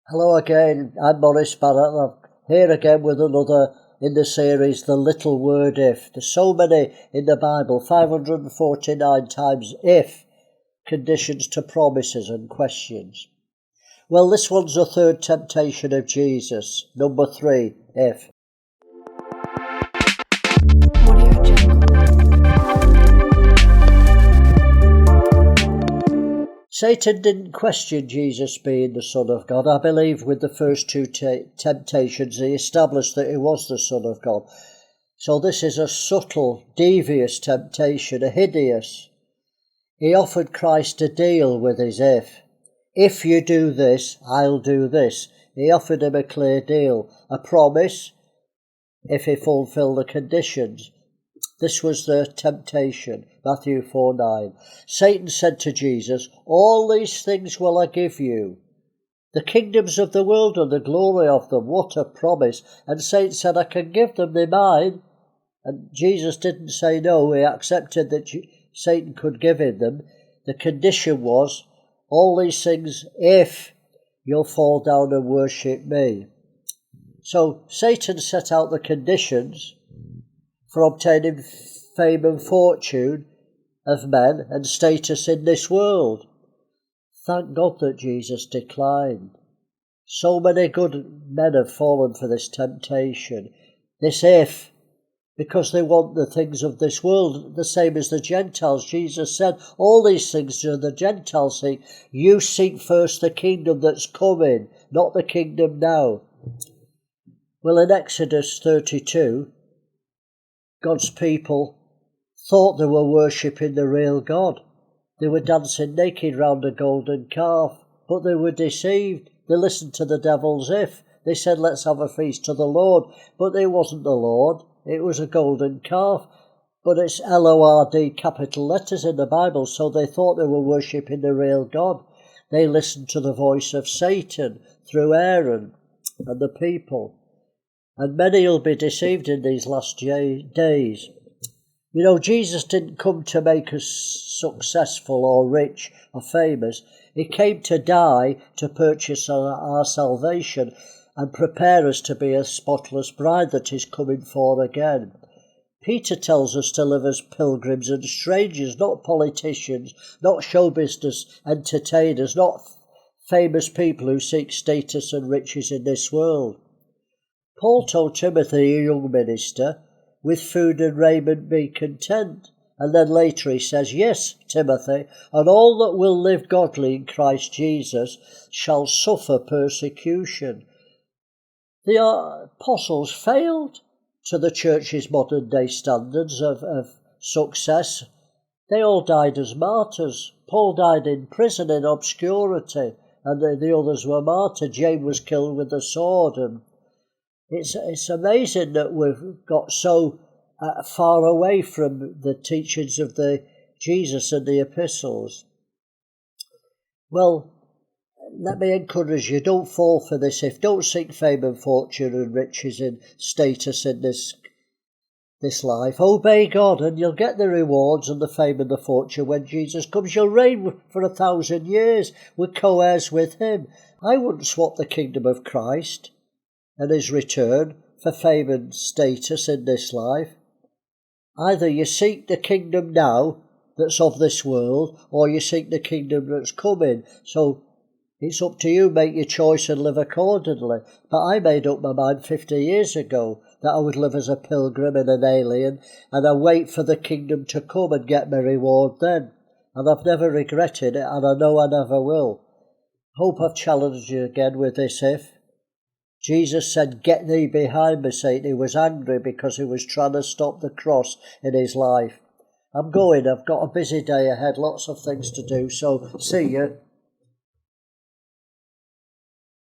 Hello again, I'm Maurice. I'm here again with another in the series, The Little Word If. There's so many in the Bible, 549 times if, conditions to promises and questions. Well, this one's the third temptation of Jesus, number 3, if. Satan didn't question Jesus being the Son of God. I believe with the first two temptations he established that he was the Son of God. So this is a subtle, devious temptation, a hideous. He offered Christ a deal with his if. If you do this, I'll do this. He offered him a clear deal, a promise, if he fulfilled the conditions. This was the temptation, Matthew 4:9. Satan said to Jesus, "All these things will I give you, the kingdoms of the world and the glory of them." What a promise. And Satan said, "I can give them, they're mine." And Jesus didn't say no, he accepted that Satan could give him them. The condition was, all these things if you'll fall down and worship me. So Satan set out the conditions for obtaining fame and fortune of men and status in this world. Thank God that Jesus declined. So many good men have fallen for this temptation, this if, because they want the things of this world, the same as the Gentiles. Jesus said, all these things do the Gentiles seek. You seek first the kingdom that's coming, not the kingdom now. Well, in Exodus 32, God's people thought they were worshipping the real God. They were dancing naked round a golden calf, but they were deceived. They listened to the devil's if. They said, let's have a feast to the Lord. But it wasn't the Lord. It was a golden calf. But it's L-O-R-D, capital letters in the Bible, so they thought they were worshipping the real God. They listened to the voice of Satan through Aaron and the people. And many will be deceived in these last days. You know, Jesus didn't come to make us successful or rich or famous. He came to die to purchase our salvation and prepare us to be a spotless bride that is coming for again. Peter tells us to live as pilgrims and strangers, not politicians, not show business entertainers, not famous people who seek status and riches in this world. Paul told Timothy, a young minister, with food and raiment be content. And then later he says, yes, Timothy, and all that will live godly in Christ Jesus shall suffer persecution. The apostles failed to the church's modern day standards of success. They all died as martyrs. Paul died in prison in obscurity, and the others were martyred. James was killed with the sword, and it's amazing that we've got so far away from the teachings of the Jesus and the epistles. Well, let me encourage you, don't fall for this if. Don't seek fame and fortune and riches and status in this life. Obey God and you'll get the rewards and the fame and the fortune when Jesus comes. You'll reign for 1,000 years. We're co-heirs with him. I wouldn't swap the kingdom of Christ and his return for fame and status in this life. Either you seek the kingdom now that's of this world, or you seek the kingdom that's coming. So it's up to you, make your choice and live accordingly. But I made up my mind 50 years ago that I would live as a pilgrim and an alien, and I wait for the kingdom to come and get my reward then. And I've never regretted it, and I know I never will. Hope I've challenged you again with this if. Jesus said, get thee behind me, Satan. He was angry because he was trying to stop the cross in his life. I'm going. I've got a busy day ahead, lots of things to do, so see you.